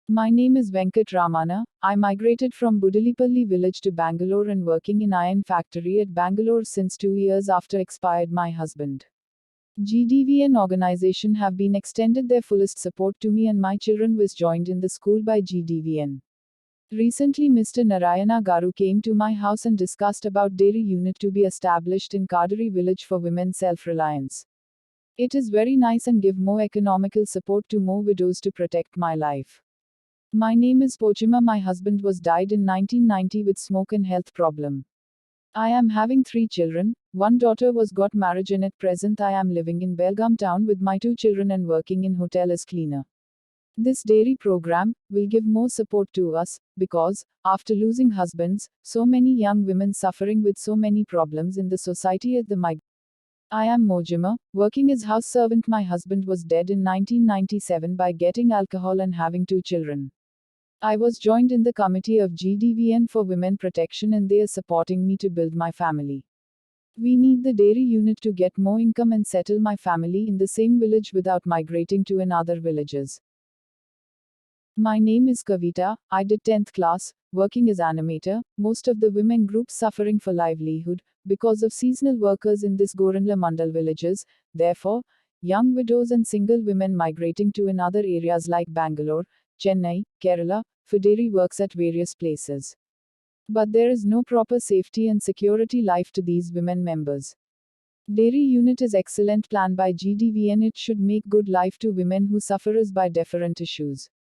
My name is Venkat Ramana. I migrated from Budalipalli village to Bangalore and working in iron factory at Bangalore since 2 years after expired my husband. Gdvn organization have been extended their fullest support to me and my children was joined in the school by Gdvn. Recently Mr. Narayana Garu came to my house and discussed about dairy unit to be established in Kadari village for women self-reliance. It is very nice and give more economical support to more widows to protect my life. My name is Pochima. My husband was died in 1990 with smoke and health problem. I am having 3 children. One daughter was got marriage and at present I am living in Belgaum town with my 2 children and working in hotel as cleaner. This dairy program will give more support to us because after losing husbands, so many young women suffering with so many problems in the society at the migrant. I am Mojima, working as house servant. My husband was dead in 1997 by getting alcohol and having 2 children. I was joined in the committee of Gdvn for women protection and they are supporting me to build my family. We need the dairy unit to get more income and settle my family in the same village without migrating to another villages. My name is Kavita. I did 10th class, working as animator. Most of the women groups suffering for livelihood because of seasonal workers in this Goranla Mandal villages. Therefore, young widows and single women migrating to another areas like Bangalore, Chennai, Kerala, for dairy works at various places. But there is no proper safety and security life to these women members. Dairy unit is excellent plan by Gdvn. It should make good life to women who suffers by different issues.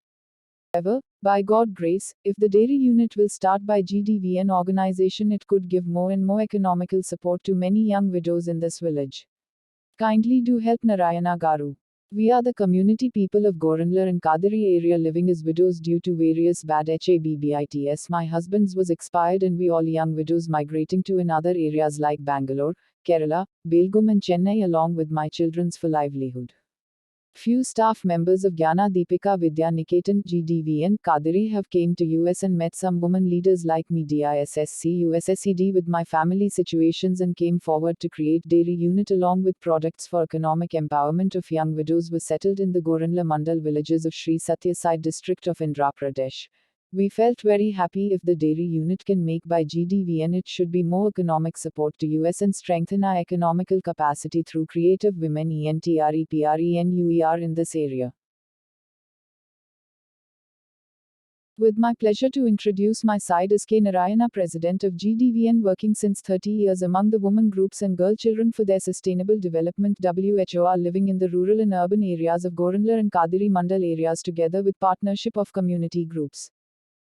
However, by God grace, if the dairy unit will start by Gdvn organization, it could give more and more economical support to many young widows in this village. Kindly do help Narayana Garu. We are the community people of Goranlar and Kadari area living as widows due to various bad habits. My husband's was expired and we all young widows migrating to another areas like Bangalore, Kerala, Belgaum and Chennai along with my children's for livelihood. Few staff members of Gyana Deepika Vidya Niketan Gdvn Kadari have came to US and met some women leaders like me DISSC USSED with my family situations and came forward to create dairy unit along with products for economic empowerment of young widows were settled in the Goranla Mandal villages of Sri Satya Sai district of Andhra Pradesh. We felt very happy if the dairy unit can make by Gdvn. It should be more economic support to US and strengthen our economical capacity through creative women entrepreneur in this area. With my pleasure to introduce my side is K. Narayana, President of Gdvn, working since 30 years among the women groups and girl children for their sustainable development. WHO are living in the rural and urban areas of Goranlar and Kadiri Mandal areas together with partnership of community groups.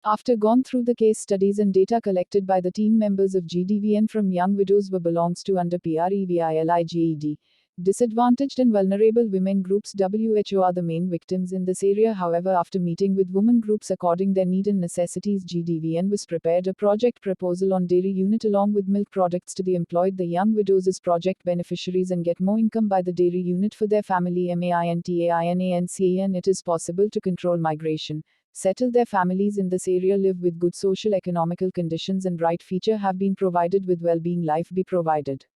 After gone through the case studies and data collected by the team members of Gdvn from young widows who belongs to under PREVILIGED, disadvantaged and vulnerable women groups. WHO are the main victims in this area. However, after meeting with women groups according their need and necessities, Gdvn was prepared a project proposal on dairy unit along with milk products to the employed the young widows as project beneficiaries and get more income by the dairy unit for their family. MAINTAINANCE, and it is possible to control migration, settle their families in this area, live with good social economical conditions and right future have been provided with well-being life be provided.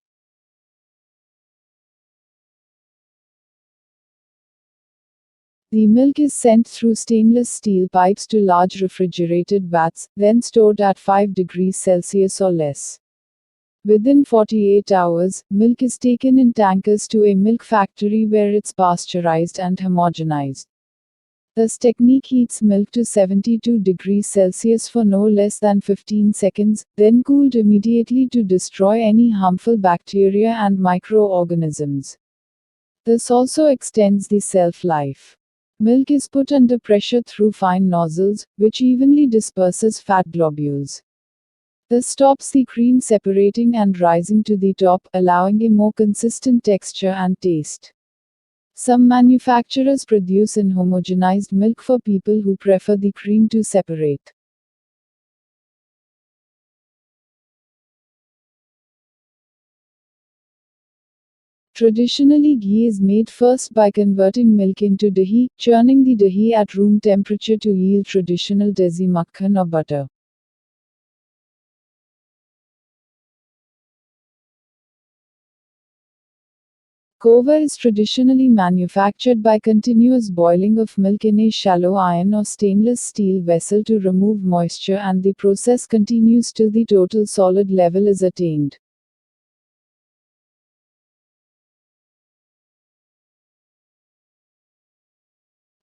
The milk is sent through stainless steel pipes to large refrigerated vats, then stored at 5 degrees Celsius or less. Within 48 hours, milk is taken in tankers to a milk factory where it's pasteurized and homogenized. This technique heats milk to 72 degrees Celsius for no less than 15 seconds, then cooled immediately to destroy any harmful bacteria and microorganisms. This also extends the shelf life. Milk is put under pressure through fine nozzles, which evenly disperses fat globules. This stops the cream separating and rising to the top, allowing a more consistent texture and taste. Some manufacturers produce inhomogenized milk for people who prefer the cream to separate. Traditionally, ghee is made first by converting milk into dahi, churning the dahi at room temperature to yield traditional desi makhan or butter. Kova is traditionally manufactured by continuous boiling of milk in a shallow iron or stainless steel vessel to remove moisture, and the process continues till the total solid level is attained.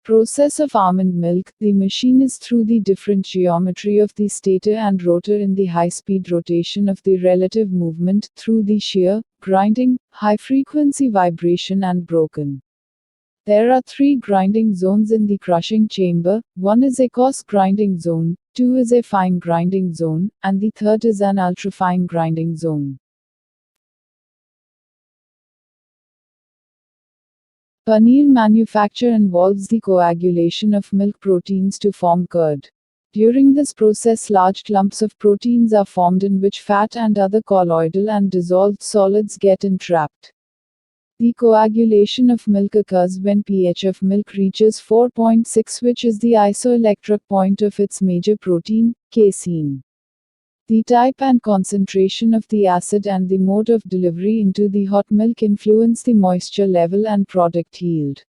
Process of almond milk. The machine is through the different geometry of the stator and rotor in the high-speed rotation of the relative movement, through the shear, grinding, high-frequency vibration and broken. There are three grinding zones in the crushing chamber. One is a coarse grinding zone, two is a fine grinding zone, and the third is an ultrafine grinding zone. Paneer manufacture involves the coagulation of milk proteins to form curd. During this process, large clumps of proteins are formed in which fat and other colloidal and dissolved solids get entrapped. The coagulation of milk occurs when pH of milk reaches 4.6, which is the isoelectric point of its major protein, casein. The type and concentration of the acid and the mode of delivery into the hot milk influence the moisture level and product yield.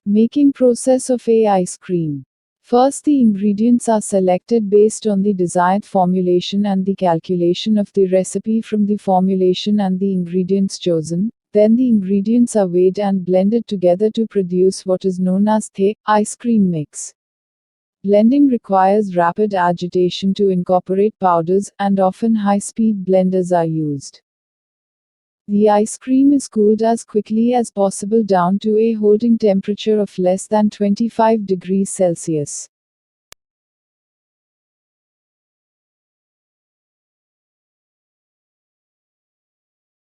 Making process of a ice cream. First, the ingredients are selected based on the desired formulation and the calculation of the recipe from the formulation and the ingredients chosen. Then the ingredients are weighed and blended together to produce what is known as the ice cream mix. Blending requires rapid agitation to incorporate powders, and often high-speed blenders are used. The ice cream is cooled as quickly as possible down to a holding temperature of less than 25 degrees Celsius.